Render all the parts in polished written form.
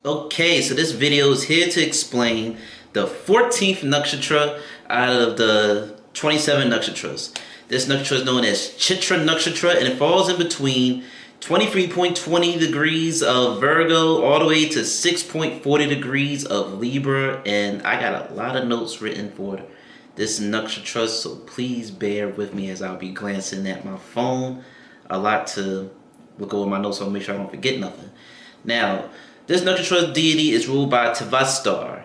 Okay, so this video is here to explain the 14th nakshatra out of the 27 nakshatras. This nakshatra is known as Chitra nakshatra, and it falls in between 23.20 degrees of Virgo all the way to 6.40 degrees of Libra, and I got a lot of notes written for this nakshatra, so please bear with me as I'll be glancing at my phone a lot to look over my notes so I'll make sure I don't forget nothing. Now, this nakshatra deity is ruled by Tavastar,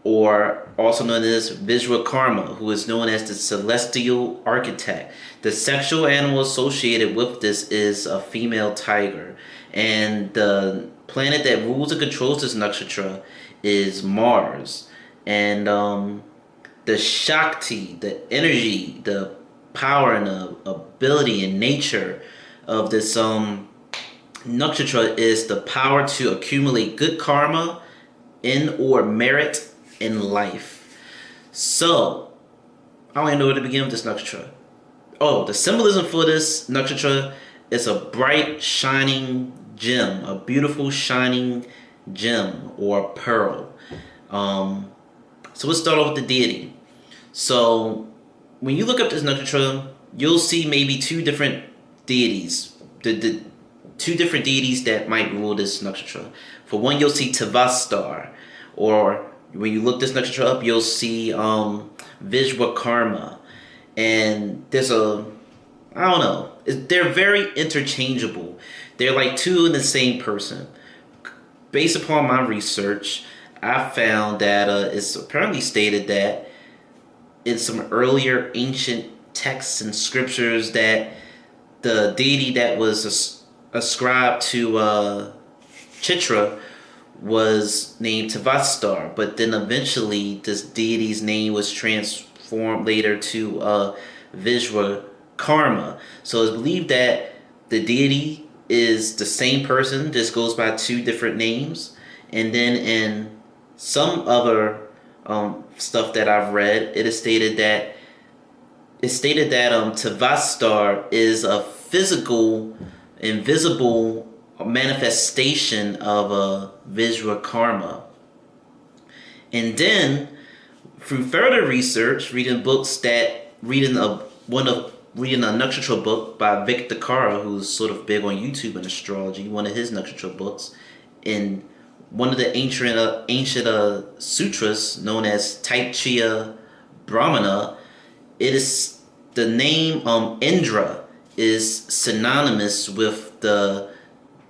or also known as Vishwakarma, who is known as the celestial architect. The sexual animal associated with this is a female tiger, and the planet that rules and controls this nakshatra is Mars. And the Shakti, the energy, the power and the ability and nature of this nakshatra is the power to accumulate good karma in or merit in life. So, I don't even know where to begin with this nakshatra. Oh, the symbolism for this nakshatra is a bright, shining gem, a beautiful, shining gem or pearl. So let's start off with the deity. So, when you look up this nakshatra, you'll see maybe two different deities. The two different deities that might rule this nakshatra. For one, you'll see Tavastar, or when you look this nakshatra up, you'll see Vishwakarma, and there's I don't know, they're very interchangeable. They're like two in the same person. Based upon my research, I found that it's apparently stated that in some earlier ancient texts and scriptures that the deity that was ascribed to Chitra was named Tavastar, but then eventually this deity's name was transformed later to Vishwakarma. So it's believed that the deity is the same person, just goes by two different names. And then in some other stuff that I've read, it is stated that Tavastar is a physical, invisible manifestation of a Vishwakarma. And then, through further research, reading a nakshatra book by Victor Kara, who's sort of big on YouTube and astrology, one of his nakshatra books, in one of the ancient sutras known as Taittiriya Brahmana, it is the name Indra is synonymous with the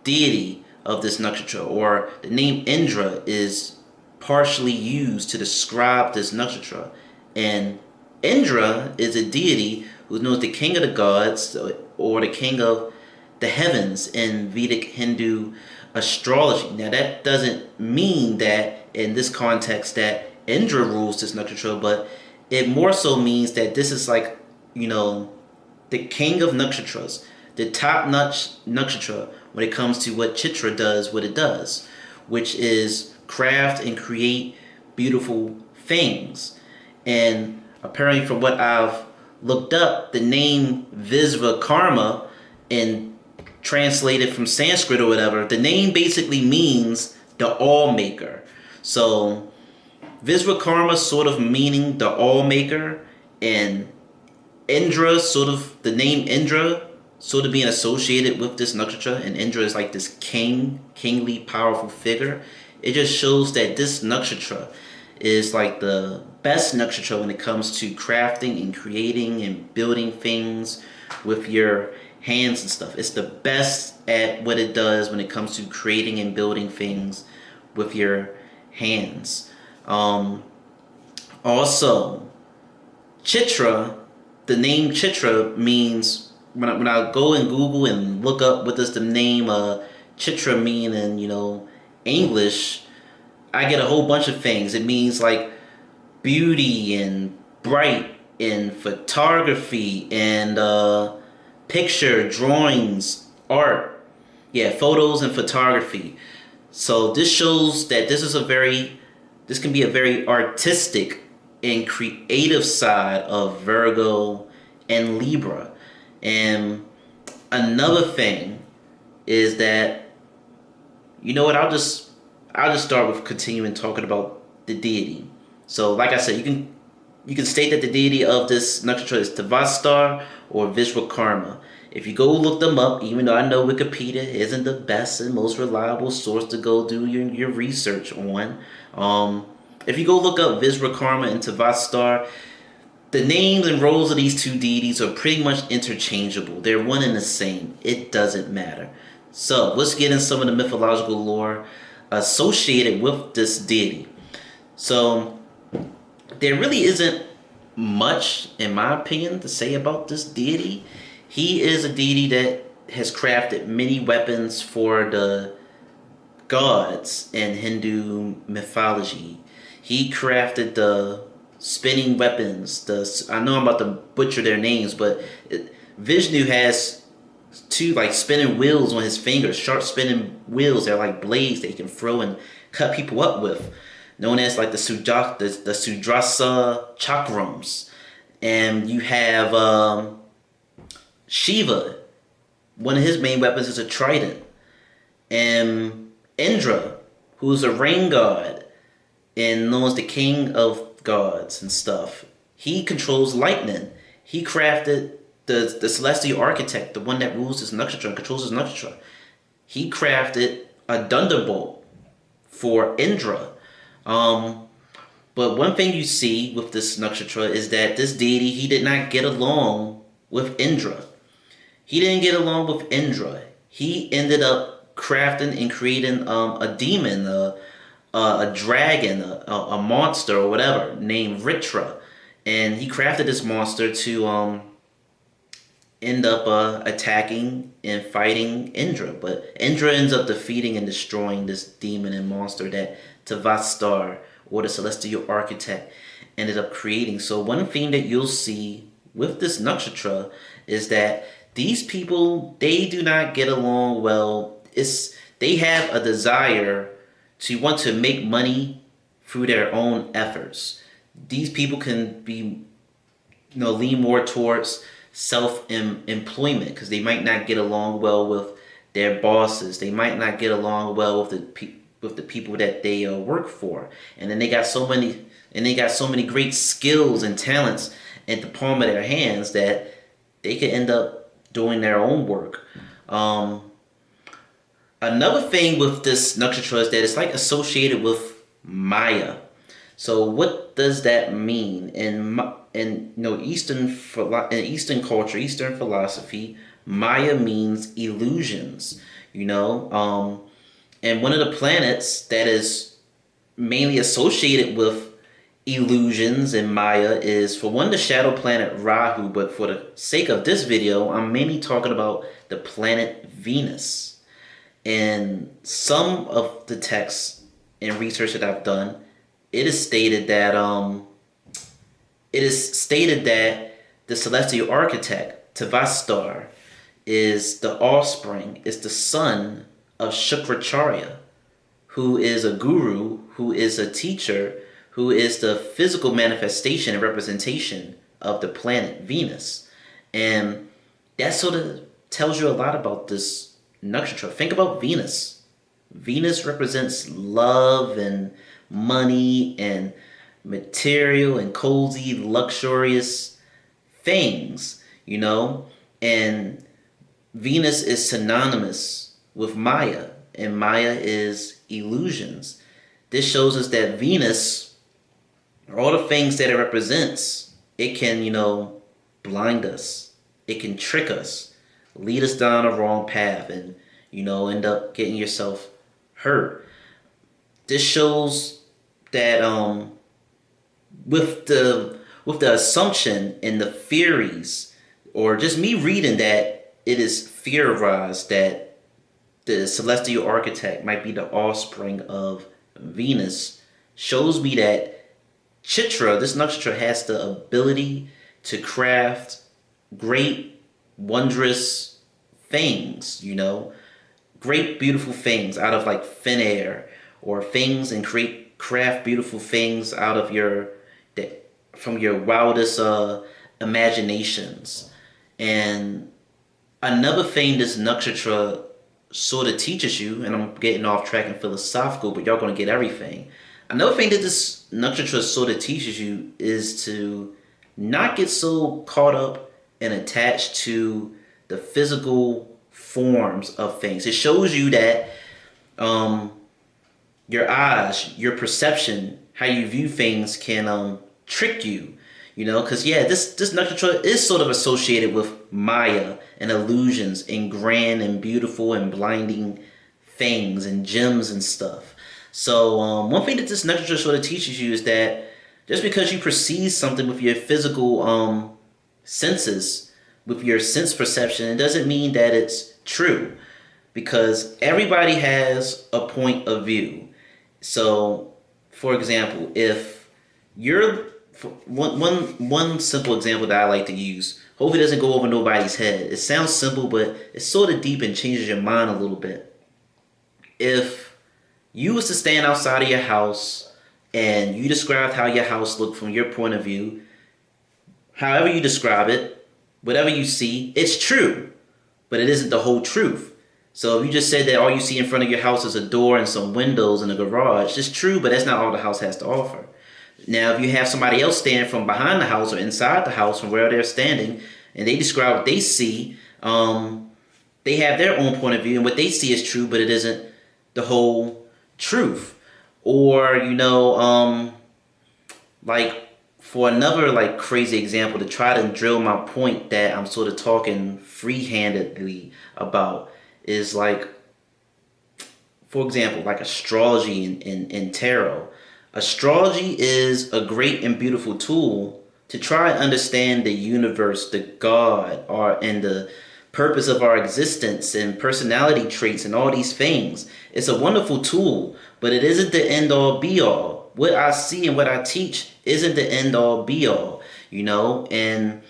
deity of this nakshatra, or the name Indra is partially used to describe this nakshatra. And Indra is a deity who's known as the king of the gods, or the king of the heavens in Vedic Hindu astrology. Now that doesn't mean that in this context that Indra rules this nakshatra, but it more so means that this is like, the king of nakshatras, the top nakshatra when it comes to what Chitra does, what it does, which is craft and create beautiful things. And apparently from what I've looked up, the name Vishwakarma, and translated from Sanskrit or whatever, the name basically means the all-maker. So Vishwakarma sort of meaning the all-maker, and Indra, the name Indra sort of being associated with this nakshatra, and Indra is like this kingly, powerful figure. It just shows that this nakshatra is like the best nakshatra when it comes to crafting and creating and building things with your hands and stuff. It's the best at what it does when it comes to creating and building things with your hands. Also, Chitra, the name Chitra means, when I go and Google and look up what does the name Chitra mean in English, I get a whole bunch of things. It means like beauty and bright and photography and picture, drawings, art. Yeah, photos and photography. So this shows that this can be a very artistic and creative side of Virgo and Libra. And another thing is that, you know what, I'll I'll just start with continuing talking about the deity. So, like I said, you can state that the deity of this nakshatra is Tavastar or Vishwakarma. If you go look them up, even though I know Wikipedia isn't the best and most reliable source to go do your research on, if you go look up Vishwakarma and Tavastar, the names and roles of these two deities are pretty much interchangeable. They're one and the same. It doesn't matter. So let's get in some of the mythological lore associated with this deity. So there really isn't much, in my opinion, to say about this deity. He is a deity that has crafted many weapons for the gods in Hindu mythology. He crafted the spinning weapons. I know I'm about to butcher their names, but Vishnu has two like spinning wheels on his fingers, sharp spinning wheels. They're like blades that he can throw and cut people up with, known as like the Sudrasa chakrams. And you have Shiva. One of his main weapons is a trident. And Indra, who's a rain god and known as the king of gods and stuff. He controls lightning. He crafted the celestial architect, the one that rules his nakshatra and controls his nakshatra. He crafted a thunderbolt for Indra. But one thing you see with this nakshatra is that this deity, he did not get along with Indra. He didn't get along with Indra. He ended up crafting and creating a demon, a dragon, a monster or whatever, named Ritra. And he crafted this monster to end up attacking and fighting Indra. But Indra ends up defeating and destroying this demon and monster that Tavastar, or the celestial architect, ended up creating. So one thing that you'll see with this nakshatra is that these people, they do not get along well. They have a desire to want to make money through their own efforts. These people can be, lean more towards self-employment because they might not get along well with their bosses. They might not get along well with the people that they work for. And then they got so many great skills and talents at the palm of their hands that they could end up doing their own work. Another thing with this nakshatra is that it's like associated with Maya. So what does that mean? In Eastern culture, Eastern philosophy, Maya means illusions. And one of the planets that is mainly associated with illusions in Maya is, for one, the shadow planet Rahu. But for the sake of this video, I'm mainly talking about the planet Venus. In some of the texts and research that I've done, it is stated that the celestial architect Tavastar is the offspring, is the son of Shukracharya, who is a guru, who is a teacher, who is the physical manifestation and representation of the planet Venus. And that sort of tells you a lot about this nakshatra. Think about Venus. Venus represents love and money and material and cozy, luxurious things, and Venus is synonymous with Maya, and Maya is illusions. This shows us that Venus, all the things that it represents, it can, blind us. It can trick us, lead us down a wrong path, and, end up getting yourself hurt. This shows that with the assumption and the theories, or just me reading that it is theorized that the celestial architect might be the offspring of Venus, shows me that Chitra, this nakshatra, has the ability to craft great, wondrous things, great, beautiful things out of like thin air, or things, and craft beautiful things out of from your wildest imaginations. And another thing this nakshatra sort of teaches you, and I'm getting off track and philosophical, but y'all gonna get everything. Another thing that this nakshatra sort of teaches you is to not get so caught up and attached to the physical forms of things. It shows you that um, your eyes, your perception, how you view things can trick you. You know, because yeah, this nakshatra is sort of associated with Maya and illusions and grand and beautiful and blinding things and gems and stuff. So one thing that this nakshatra sort of teaches you is that just because you perceive something with your physical senses, with your sense perception, it doesn't mean that it's true, because everybody has a point of view. So, for example, if you're one simple example that I like to use, hopefully it doesn't go over nobody's head. It sounds simple, but it's sort of deep and changes your mind a little bit. If you was to stand outside of your house and you described how your house looked from your point of view, however you describe it, whatever you see, it's true, but it isn't the whole truth. So if you just said that all you see in front of your house is a door and some windows and a garage, it's true, but that's not all the house has to offer. Now, if you have somebody else stand from behind the house or inside the house from where they're standing, and they describe what they see, they have their own point of view, and what they see is true, but it isn't the whole truth. Or, you know, like for another like crazy example to try to drill my point that I'm sort of talking free-handedly about is like, for example, like astrology and tarot. Astrology is a great and beautiful tool to try and understand the universe, the God, and the purpose of our existence and personality traits and all these things. It's a wonderful tool, but it isn't the end all be all. What I see and what I teach isn't the end all be all, you know, and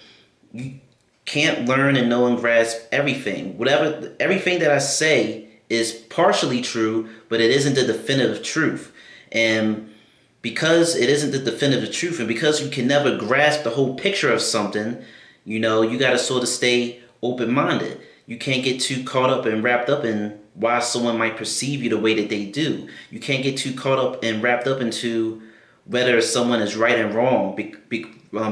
you can't learn and know and grasp everything. Everything that I say is partially true, but it isn't the definitive truth. And because it isn't the definitive truth, and because you can never grasp the whole picture of something, you know, you got to sort of stay open-minded. You can't get too caught up and wrapped up in why someone might perceive you the way that they do. You can't get too caught up and wrapped up into whether someone is right and wrong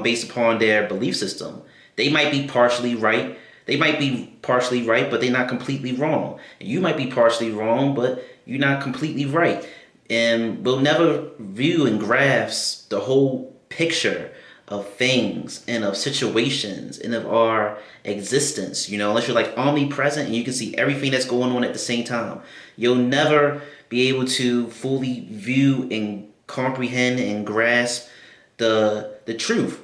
based upon their belief system. They might be partially right. They might be partially right, but they're not completely wrong. And you might be partially wrong, but you're not completely right. And we'll never view and grasp the whole picture of things and of situations and of our existence, you know, unless you're like omnipresent and you can see everything that's going on at the same time. You'll never be able to fully view and comprehend and grasp the truth.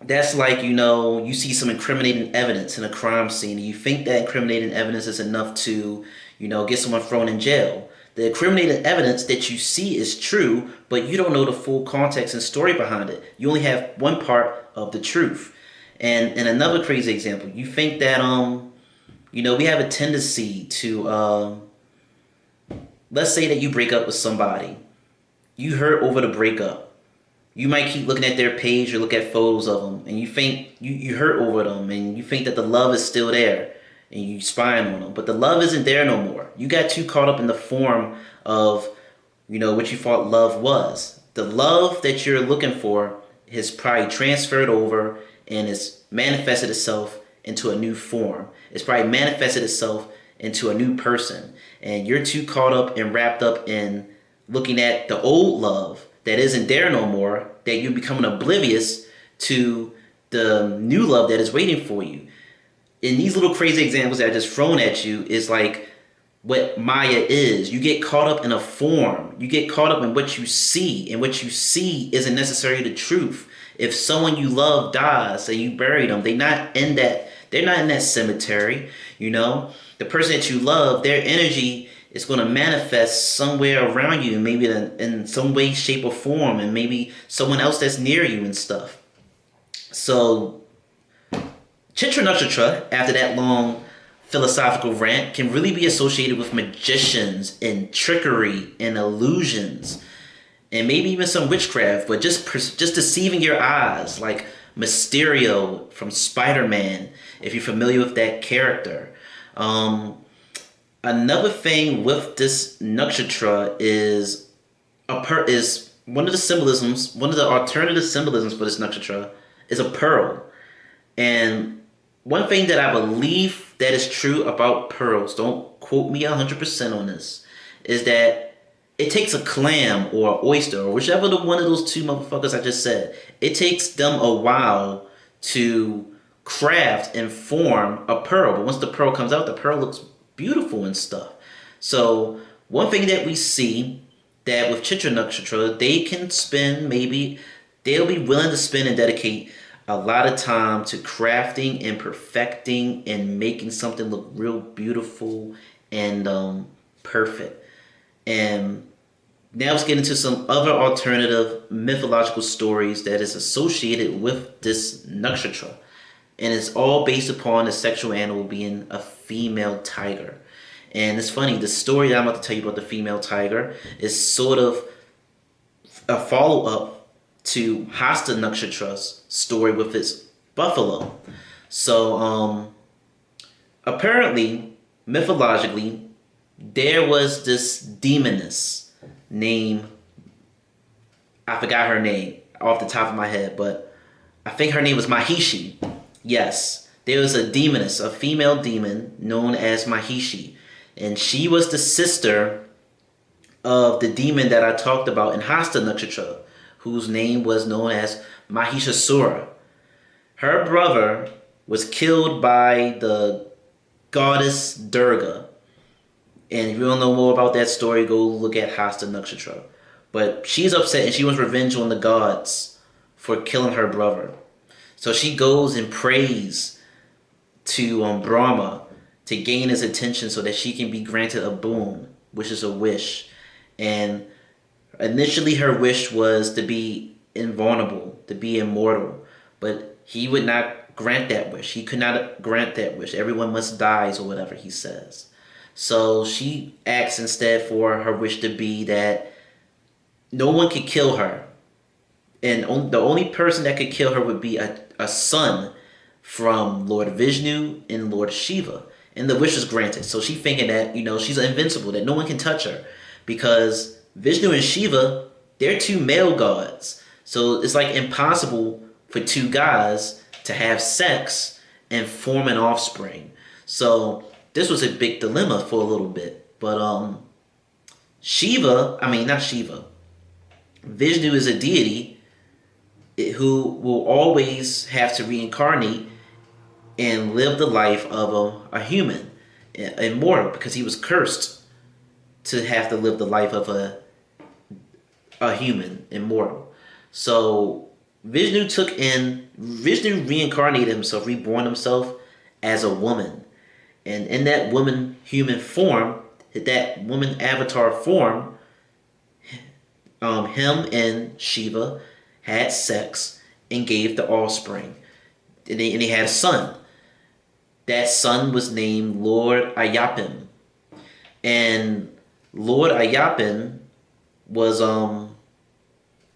That's like, you know, you see some incriminating evidence in a crime scene and you think that incriminating evidence is enough to, you know, get someone thrown in jail. The incriminating evidence that you see is true, but you don't know the full context and story behind it. You only have one part of the truth. And another crazy example, you think that you know, we have a tendency to let's say that you break up with somebody. You hurt over the breakup. You might keep looking at their page or look at photos of them, and you think you hurt over them, and you think that the love is still there, and you spying on them, but the love isn't there no more. You got too caught up in the form of, you know, what you thought love was. The love that you're looking for has probably transferred over and has manifested itself into a new form. It's probably manifested itself into a new person, and you're too caught up and wrapped up in looking at the old love that isn't there no more, that you're becoming oblivious to the new love that is waiting for you. In these little crazy examples that I just thrown at you is like what Maya is. You get caught up in a form. You get caught up in what you see, and what you see isn't necessarily the truth. If someone you love dies and you bury them, they're not in that cemetery, you know. The person that you love, their energy is going to manifest somewhere around you, maybe in some way, shape, or form, and maybe someone else that's near you and stuff. So Chitra Nakshatra, after that long philosophical rant, can really be associated with magicians and trickery and illusions, and maybe even some witchcraft, but just deceiving your eyes, like Mysterio from Spider-Man, if you're familiar with that character. Another thing with this nakshatra is is one of the symbolisms, one of the alternative symbolisms for this nakshatra is a pearl. And one thing that I believe that is true about pearls, don't quote me 100% on this, is that it takes a clam or an oyster or whichever the one of those two motherfuckers I just said, it takes them a while to craft and form a pearl. But once the pearl comes out, the pearl looks beautiful and stuff. So one thing that we see that with Chitra Nakshatra, they can spend maybe, they'll be willing to spend and dedicate a lot of time to crafting and perfecting and making something look real beautiful and perfect. And now let's get into some other alternative mythological stories that is associated with this nakshatra. And it's all based upon the sexual animal being a female tiger. And it's funny, the story that I'm about to tell you about the female tiger is sort of a follow-up to Hasta Nakshatra's story with its buffalo. So, apparently, mythologically, there was this demoness named, I forgot her name off the top of my head, but I think her name was Mahishi. Yes, there was a demoness, a female demon known as Mahishi. And she was the sister of the demon that I talked about in Hasta Nakshatra, whose name was known as Mahishasura. Her brother was killed by the goddess Durga. And if you don't know more about that story, go look at Hasta Nakshatra. But she's upset and she wants revenge on the gods for killing her brother. So she goes and prays to Brahma to gain his attention so that she can be granted a boon, which is a wish. And initially her wish was to be invulnerable, to be immortal. But he would not grant that wish. He could not grant that wish. Everyone must die or whatever he says. So she asks instead for her wish to be that no one could kill her. And the only person that could kill her would be a son from Lord Vishnu and Lord Shiva. And the wish is granted. So she's thinking that, she's invincible, that no one can touch her. Because Vishnu and Shiva, they're two male gods. So it's like impossible for two guys to have sex and form an offspring. So this was a big dilemma for a little bit. But Vishnu is a deity who will always have to reincarnate and live the life of a human, immortal, because he was cursed to have to live the life of a human, immortal. So Vishnu reincarnated himself, reborn himself as a woman. And in that woman human form, that woman avatar form, him and Shiva had sex and gave the offspring. And they had a son. That son was named Lord Ayappan. And Lord Ayappan was Lord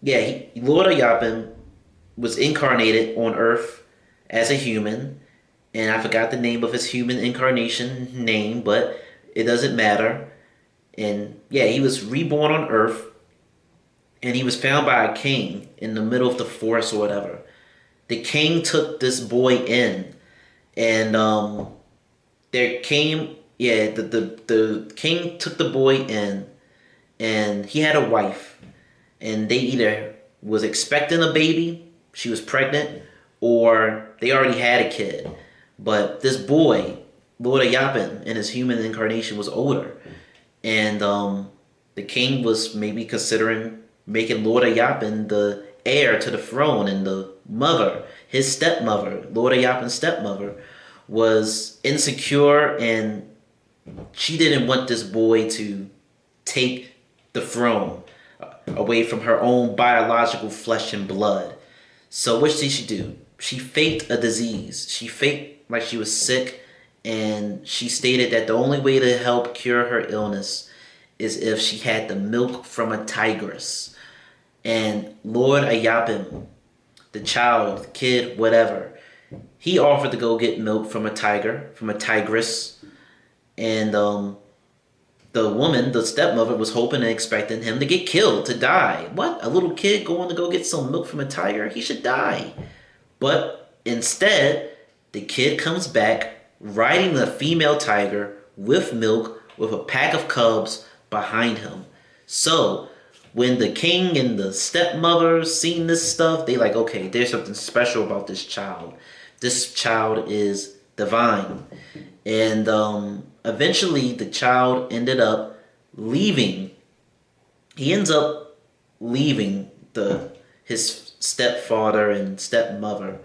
Ayappan was incarnated on Earth as a human, and I forgot the name of his human incarnation name, but it doesn't matter. And he was reborn on Earth, and he was found by a king in the middle of the forest or whatever. The king took this boy in, and the king took the boy in, and he had a wife, and they either was expecting a baby, she was pregnant, or they already had a kid. But this boy, Lord Ayappan, in his human incarnation, was older, and the king was maybe considering making Lord Ayappan the heir to the throne, and the mother, his stepmother, Lord Ayappan's stepmother, was insecure, and she didn't want this boy to take the throne away from her own biological flesh and blood. So what did she do? She faked a disease. She faked like she was sick, and she stated that the only way to help cure her illness is if she had the milk from a tigress. And Lord Ayappan, the child, the kid, whatever, he offered to go get milk from a tigress. And the woman, the stepmother, was hoping and expecting him to get killed, to die. What? A little kid going to go get some milk from a tiger? He should die. But instead, the kid comes back riding the female tiger with milk with a pack of cubs behind him. So when the king and the stepmother seen this stuff, they like, okay, there's something special about this child. This child is divine. And eventually the child ended up leaving. He ends up leaving his stepfather and stepmother.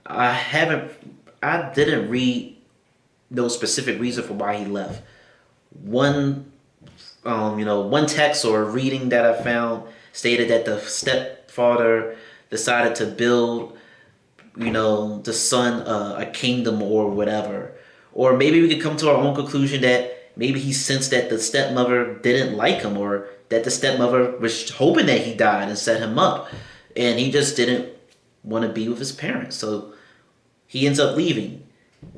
I didn't read no specific reason for why he left. One one text or reading that I found stated that the stepfather decided to build, the son a kingdom or whatever. Or maybe we could come to our own conclusion that maybe he sensed that the stepmother didn't like him, or that the stepmother was hoping that he died and set him up, and he just didn't want to be with his parents. So he ends up leaving.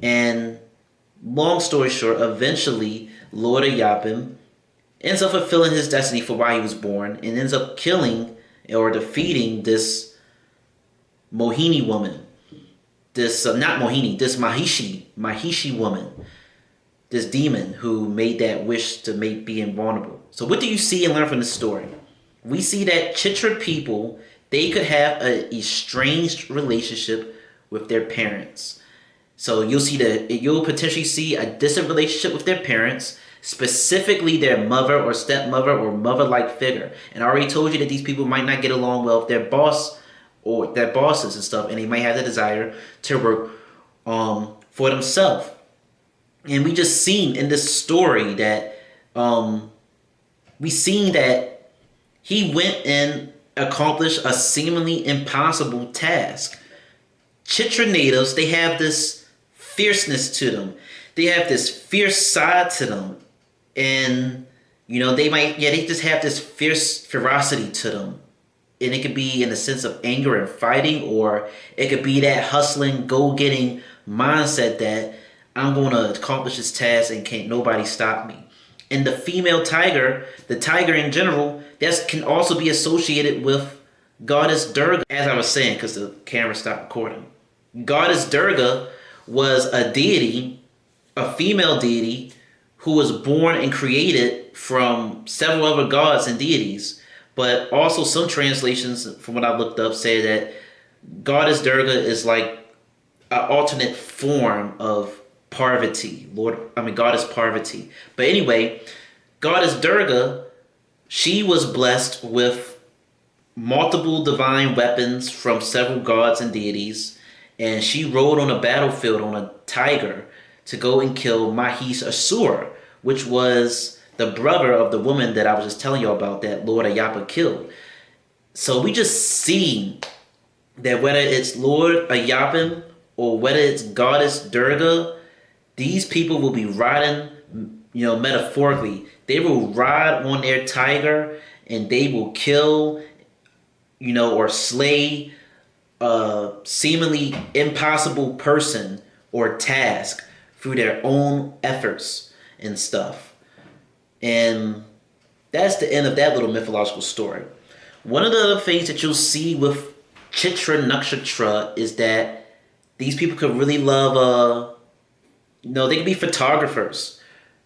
And long story short, eventually Lord Ayapim ends up fulfilling his destiny for why he was born, and ends up killing or defeating this Mohini woman. This this Mahishi woman, this demon who made that wish to be invulnerable. So what do you see and learn from this story? We see that Chitra people, they could have a estranged relationship with their parents. So you'll potentially see a distant relationship with their parents, specifically their mother or stepmother or mother-like figure. And I already told you that these people might not get along well with their boss or their bosses and stuff, and they might have the desire to work for themselves. And we just seen in this story that he went and accomplished a seemingly impossible task. Chitra natives, they have this fierceness to them. They have this fierce side to them. And, they just have this fierce ferocity to them. And it could be in the sense of anger and fighting, or it could be that hustling, go-getting mindset that I'm going to accomplish this task and can't nobody stop me. And the female tiger, the tiger in general, that can also be associated with Goddess Durga. As I was saying, because the camera stopped recording. Goddess Durga was a deity, a female deity, who was born and created from several other gods and deities. But also some translations, from what I looked up, say that Goddess Durga is like an alternate form of Parvati, Goddess Parvati. But anyway, Goddess Durga, she was blessed with multiple divine weapons from several gods and deities, and she rode on a battlefield on a tiger to go and kill Mahish Asura, which was the brother of the woman that I was just telling you about that Lord Ayappa killed. So we just see that whether it's Lord Ayappa or whether it's Goddess Durga, these people will be riding, metaphorically. They will ride on their tiger and they will kill, or slay a seemingly impossible person or task through their own efforts and stuff. And that's the end of that little mythological story. One of the other things that you'll see with Chitra Nakshatra is that these people could really love, they could be photographers.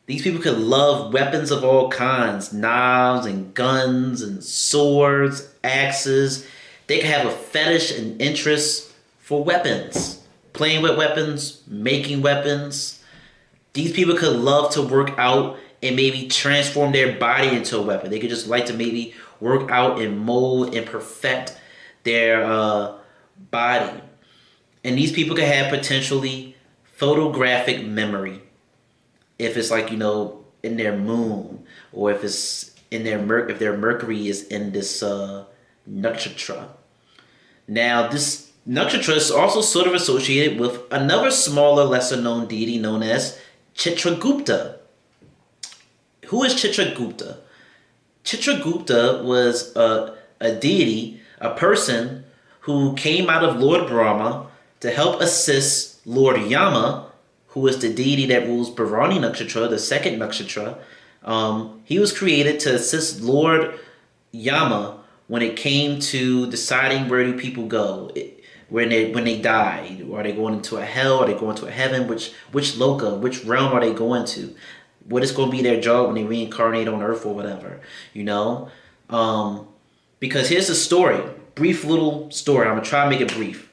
These people could love weapons of all kinds, knives and guns and swords, axes. They could have a fetish and interest for weapons, playing with weapons, making weapons. These people could love to work out and maybe transform their body into a weapon. They could just like to maybe work out and mold and perfect their body. And these people could have potentially photographic memory. If it's like, in their moon, or if it's in if their Mercury is in this nakshatra. Now, this nakshatra is also sort of associated with another smaller, lesser known deity known as Chitra Gupta. Who is Chitra Gupta? Chitra Gupta was a deity, a person who came out of Lord Brahma to help assist Lord Yama, who is the deity that rules Bharani Nakshatra, the second nakshatra, He was created to assist Lord Yama when it came to deciding where do people go when they die. Are they going into a hell? Are they going to a heaven? Which loka, which realm are they going to? What is going to be their job when they reincarnate on Earth or whatever? You know, because here's the story. Brief little story. I'm gonna try to make it brief.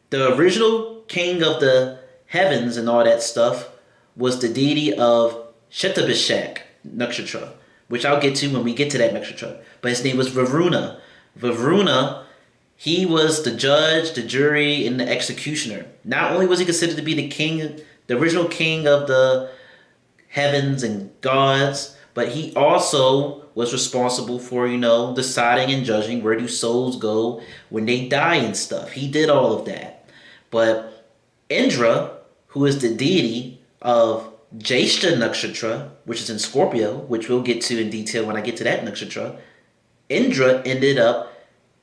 The original king of the heavens and all that stuff was the deity of Shetabishak nakshatra, which I'll get to when we get to that nakshatra. But his name was Varuna. Varuna, he was the judge, the jury, and the executioner. Not only was he considered to be the king, the original king of the heavens and gods, but he also was responsible for, deciding and judging where do souls go when they die and stuff. He did all of that. But Indra, who is the deity of Jyeshta nakshatra, which is in Scorpio, which we'll get to in detail when I get to that nakshatra, Indra ended up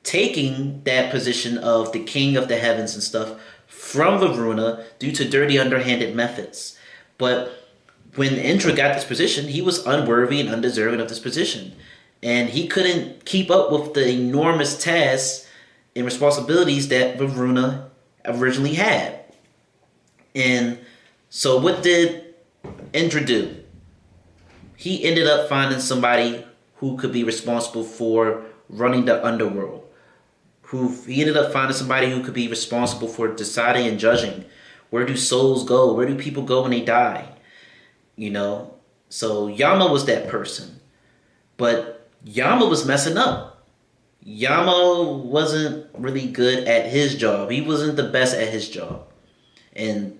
taking that position of the king of the heavens and stuff from Varuna due to dirty, underhanded methods. But when Indra got this position, he was unworthy and undeserving of this position. And he couldn't keep up with the enormous tasks and responsibilities that Varuna originally had. And so what did Indra do? He ended up finding somebody who could be responsible for running the underworld. He ended up finding somebody who could be responsible for deciding and judging where do souls go, where do people go when they die. So Yama was that person. But Yama was messing up. Yama wasn't really good at his job. He wasn't the best at his job. And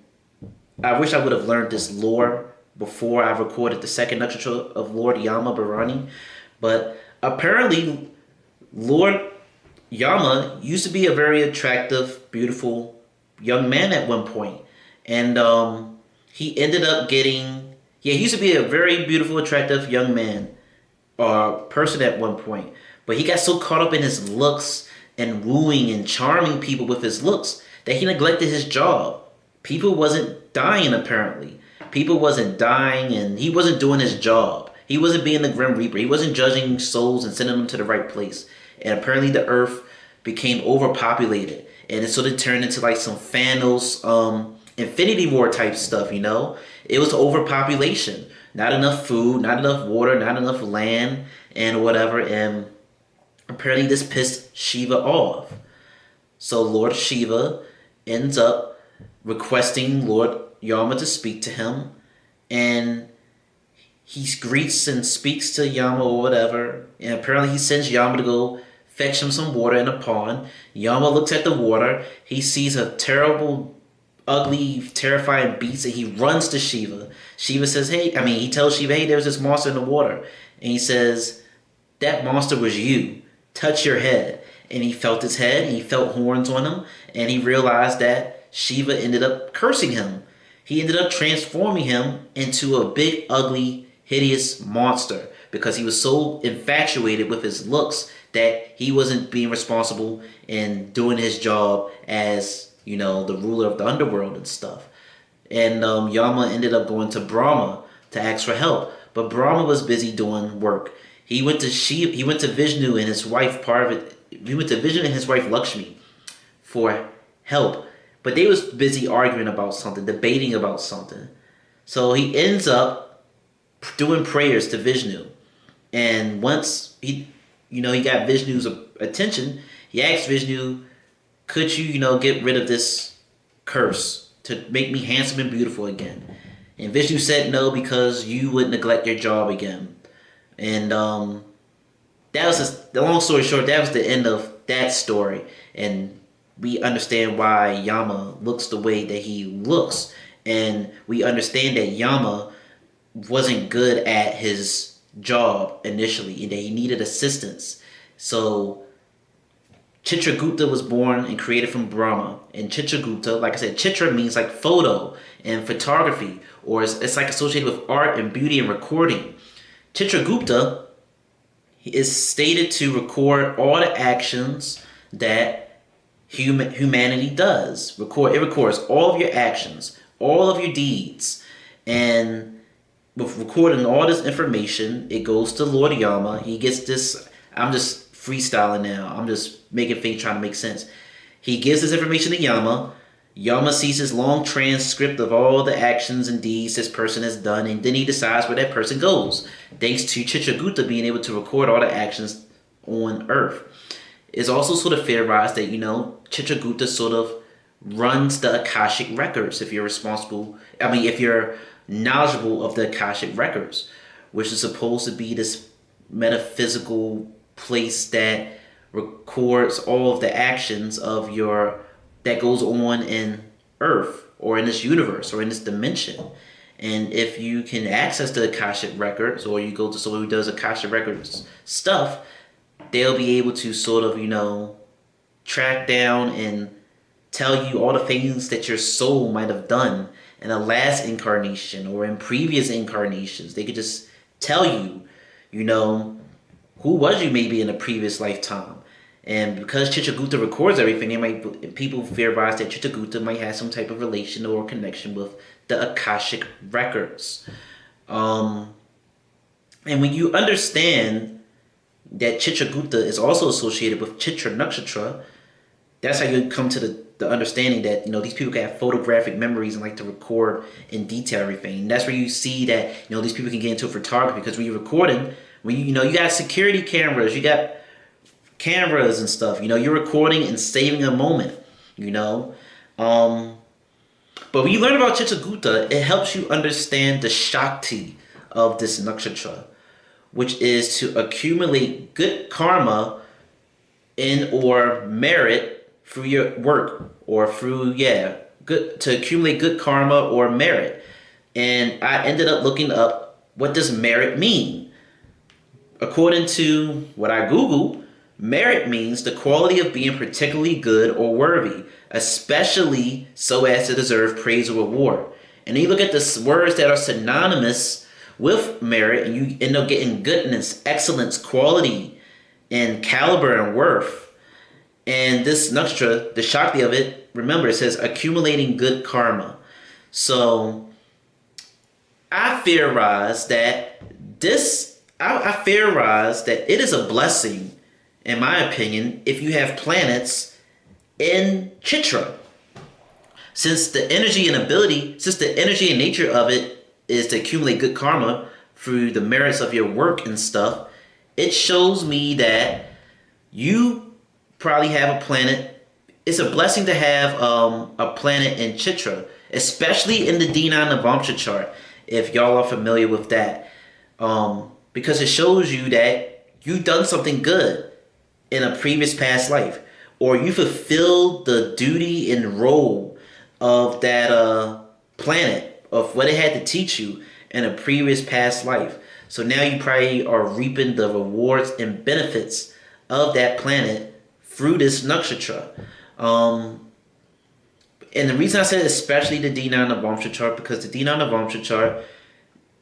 I wish I would have learned this lore before I recorded the second nakshatra of Lord Yama Bharani. But apparently, Lord Yama used to be a very attractive, beautiful young man at one point. And he ended up getting... Yeah, he used to be a very beautiful, attractive young man or person at one point. But he got so caught up in his looks and wooing and charming people with his looks that he neglected his job. People wasn't dying, apparently. People wasn't dying, and he wasn't doing his job. He wasn't being the Grim Reaper. He wasn't judging souls and sending them to the right place. And apparently the earth became overpopulated. And it sort of turned into like some Thanos, Infinity War type stuff, It was overpopulation. Not enough food, not enough water, not enough land, and whatever. And apparently this pissed Shiva off. So Lord Shiva ends up requesting Lord Yama to speak to him. And he greets and speaks to Yama or whatever. And apparently he sends Yama to go fetch him some water in a pond. Yama looks at the water. He sees a terrible, ugly, terrifying beast, and he runs to Shiva. Shiva says, he tells Shiva, hey, there's this monster in the water. And he says, that monster was you. Touch your head. And he felt his head, and he felt horns on him, and he realized that Shiva ended up cursing him. He ended up transforming him into a big, ugly, hideous monster because he was so infatuated with his looks that he wasn't being responsible in doing his job as the ruler of the underworld and stuff. And Yama ended up going to Brahma to ask for help. But Brahma was busy doing work. He went to Vishnu and his wife He went to Vishnu and his wife Lakshmi for help. But they was busy arguing about something, debating about something. So he ends up doing prayers to Vishnu. And once he got Vishnu's attention, he asked Vishnu, could you, get rid of this curse to make me handsome and beautiful again? And Vishnu said no because you would neglect your job again. And that was the long story short. That was the end of that story, and we understand why Yama looks the way that he looks, and we understand that Yama wasn't good at his job initially, and that he needed assistance. So Chitra Gupta was born and created from Brahma. And Chitra Gupta, like I said, Chitra means like photo and photography, or it's like associated with art and beauty and recording. Chitra Gupta is stated to record all the actions that humanity does. It records all of your actions, all of your deeds. And with recording all this information, it goes to Lord Yama. He gets this. I'm just freestyling now. I'm just making things trying to make sense. He gives this information to Yama. Yama sees his long transcript of all the actions and deeds this person has done, and then he decides where that person goes. Thanks to Chitra Gupta being able to record all the actions on Earth. It's also sort of theorized that, Chitra Gupta sort of runs the Akashic records if you're responsible. If you're knowledgeable of the Akashic records, which is supposed to be this metaphysical place that records all of the actions of that goes on in Earth or in this universe or in this dimension. And if you can access the Akashic records, or you go to someone who does Akashic records stuff, they'll be able to sort of, track down and tell you all the things that your soul might have done in a last incarnation or in previous incarnations. They could just tell you, who was you maybe in a previous lifetime. And because Chitra Gupta records everything, people theorize that Chitra Gupta might have some type of relation or connection with the Akashic records. And when you understand that Chitra Gupta is also associated with Chitra nakshatra, that's how you come to the understanding that these people can have photographic memories and like to record in detail everything. And that's where you see that these people can get into photography, because when you're recording, you got security cameras, you got cameras and stuff. You're recording and saving a moment. But when you learn about Chitra Gupta, it helps you understand the Shakti of this nakshatra, which is to accumulate good karma or merit through your work, or through to accumulate good karma or merit. And I ended up looking up, what does merit mean? According to what I Googled, merit means the quality of being particularly good or worthy, especially so as to deserve praise or reward. And then you look at the words that are synonymous with merit, and you end up getting goodness, excellence, quality, and caliber and worth. And this nakshatra, the Shakti of it, remember, it says accumulating good karma. So I theorize that it is a blessing, in my opinion, if you have planets in Chitra. Since the energy and nature of it is to accumulate good karma through the merits of your work and stuff, it shows me that you probably have a planet. It's a blessing to have a planet in Chitra, especially in the D9 Navamsha chart, if y'all are familiar with that. Because it shows you that you've done something good in a previous past life, or you fulfilled the duty and role of that planet, of what it had to teach you in a previous past life. So now you probably are reaping the rewards and benefits of that planet through this nakshatra. And the reason I said especially the D9 Navamsha chart, because the D9 Navamsha chart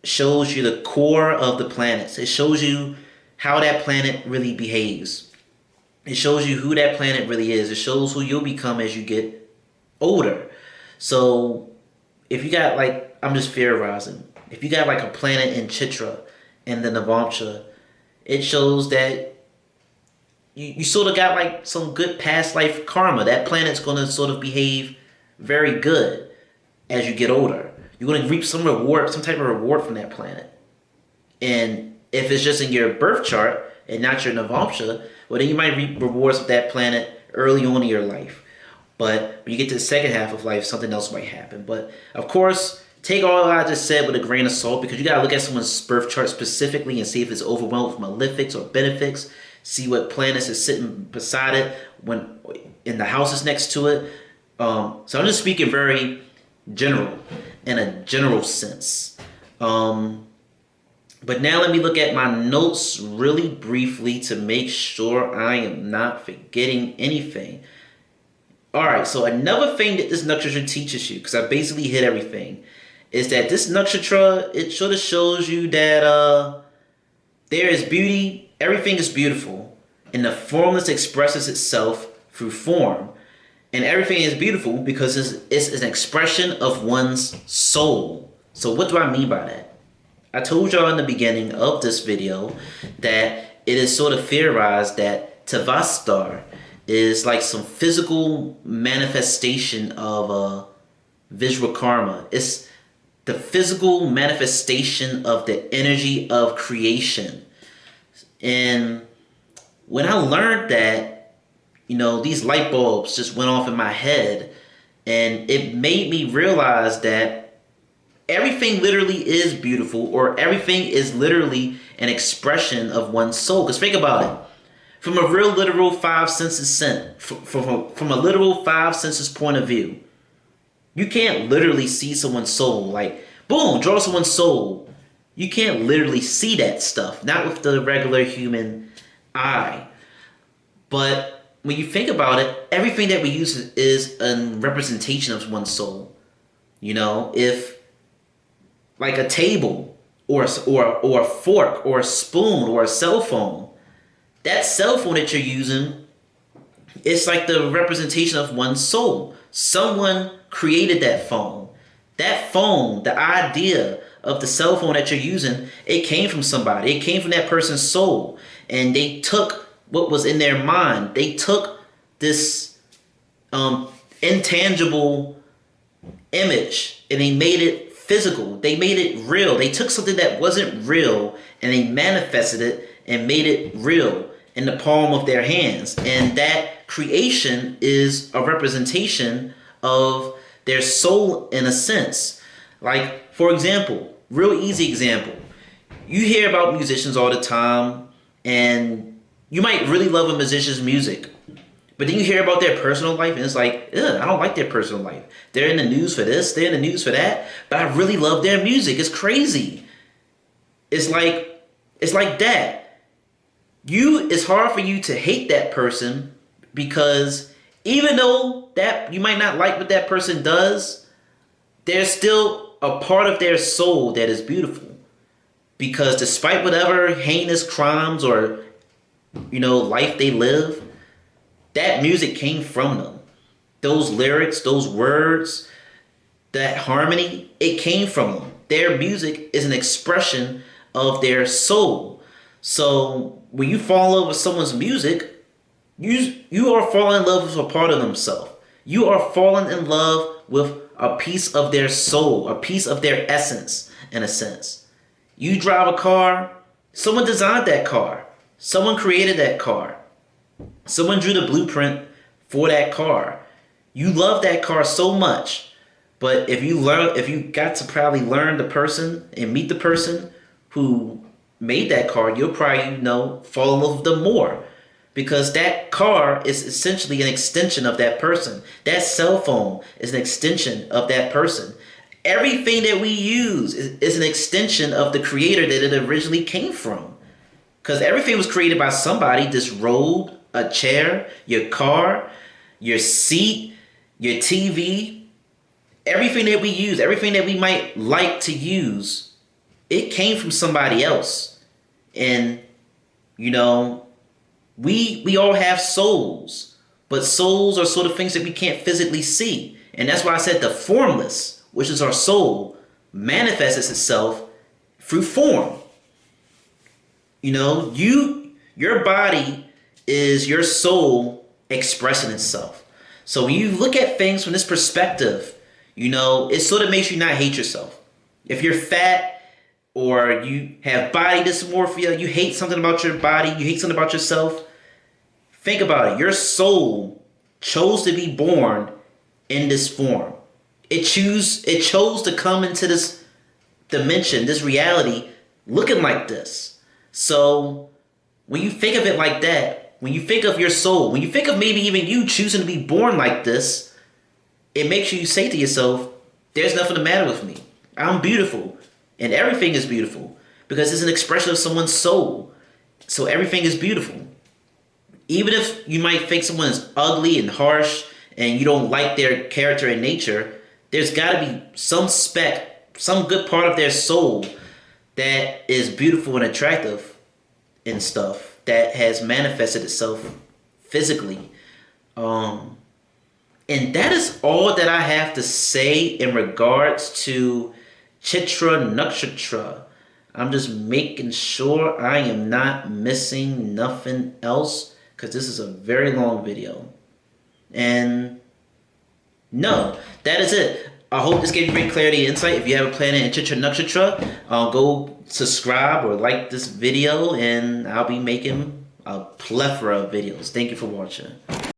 shows you the core of the planets. It shows you how that planet really behaves. It shows you who that planet really is. It shows who you'll become as you get older. So if you got I'm just theorizing, if you got a planet in Chitra and the Navamsha, it shows that you sort of got some good past life karma. That planet's going to sort of behave very good as you get older. You're going to reap some type of reward from that planet. And if it's just in your birth chart and not your Navamsha, well, then you might reap rewards of that planet early on in your life. But when you get to the second half of life, something else might happen. But of course, take all I just said with a grain of salt, because you got to look at someone's birth chart specifically and see if it's overwhelmed with malefics or benefics. See what planets is sitting beside it, when in the houses next to it. So I'm just speaking very general, in a general sense. But now let me look at my notes really briefly to make sure I am not forgetting anything. Alright, so another thing that this nakshatra teaches you, because I basically hit everything, is that this nakshatra, it sort of shows you that there is beauty, everything is beautiful, and the formless expresses itself through form. And everything is beautiful because it's an expression of one's soul. So what do I mean by that? I told y'all in the beginning of this video that it is sort of theorized that Tavastar is like some physical manifestation of visual karma. It's the physical manifestation of the energy of creation. And when I learned that, these light bulbs just went off in my head, and it made me realize that everything literally is beautiful, or everything is literally an expression of one's soul. Because think about it. From a real literal five senses from a literal five senses point of view, you can't literally see someone's soul. Like, boom, draw someone's soul. You can't literally see that stuff, not with the regular human eye. But when you think about it, everything that we use is a representation of one's soul. If like a table or a fork or a spoon or a cell phone, that cell phone that you're using, it's like the representation of one's soul. Someone created that phone. That phone, the idea of the cell phone that you're using, it came from somebody. It came from that person's soul. And they took what was in their mind. They took this intangible image and they made it physical. They made it real. They took something that wasn't real and they manifested it and made it real in the palm of their hands. And that creation is a representation of their soul in a sense. Like, for example, real easy example. You hear about musicians all the time, and you might really love a musician's music, but then you hear about their personal life, and it's like, ugh, I don't like their personal life. They're in the news for this, they're in the news for that, but I really love their music. It's crazy. It's like that. It's hard for you to hate that person, because even though that you might not like what that person does, there's still a part of their soul that is beautiful. Because despite whatever heinous crimes or life they live, that music came from them. Those lyrics, those words, that harmony, it came from them. Their music is an expression of their soul. So when you fall in love with someone's music, you are falling in love with a part of themselves. You are falling in love with a piece of their soul, a piece of their essence, in a sense. You drive a car, someone designed that car. Someone created that car. Someone drew the blueprint for that car. You love that car so much, but if you got to probably learn the person and meet the person who made that car, you'll probably fall in love with them more. Because that car is essentially an extension of that person. That cell phone is an extension of that person. Everything that we use is an extension of the creator that it originally came from. Because everything was created by somebody. This robe, a chair, your car, your seat, your TV. Everything that we use, everything that we might like to use, it came from somebody else. And, we all have souls, but souls are sort of things that we can't physically see. And that's why I said the formless, which is our soul, manifests itself through form. Your body is your soul expressing itself. So when you look at things from this perspective, it sort of makes you not hate yourself. If you're fat or you have body dysmorphia, you hate something about your body, you hate something about yourself, think about it. Your soul chose to be born in this form. It chose to come into this dimension, this reality, looking like this. So when you think of it like that, when you think of your soul, when you think of maybe even you choosing to be born like this, it makes you say to yourself, there's nothing the matter with me. I'm beautiful. And everything is beautiful because it's an expression of someone's soul. So everything is beautiful. Even if you might think someone is ugly and harsh and you don't like their character and nature, there's got to be some some good part of their soul that is beautiful and attractive and stuff that has manifested itself physically. And that is all that I have to say in regards to Chitra nakshatra. I'm just making sure I am not missing nothing else, because this is a very long video. And no, that is it. I hope this gave you great clarity and insight. If you have a planet in Chitra Nakshatra, go subscribe or like this video, and I'll be making a plethora of videos. Thank you for watching.